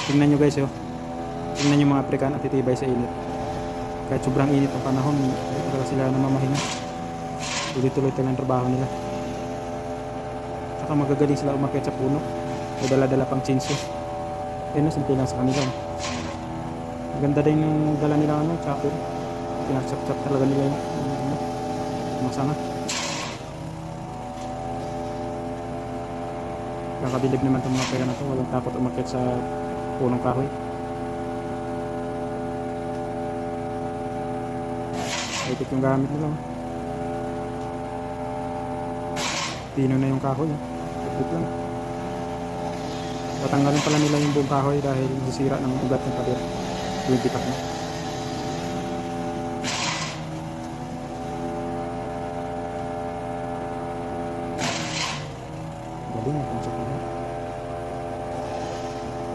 Tingnan nyo guys, oh. Tingnan nyo mga African at titibay sa init. Kahit sobrang init ang panahon, hindi talaga sila namamahinga. Tuloy-tuloy talaga ang trabaho nila. Saka magagaling sila umakyat sa puno. May dala-dala pang chainsaw. Yan na, simple lang sa kanila. Maganda din yung dala nila, chopper. Pinachap-chap talaga nila yung masama. Kakabilib naman itong mga pera na ito. Walang takot umakyat sa punong kahoy. High-tech yung gamit nila. Pino na yung kahoy. High-tech lang. Tatanggalin pala nila yung buong kahoy dahil nasisira ng ugat ng pader. Yung bitak na.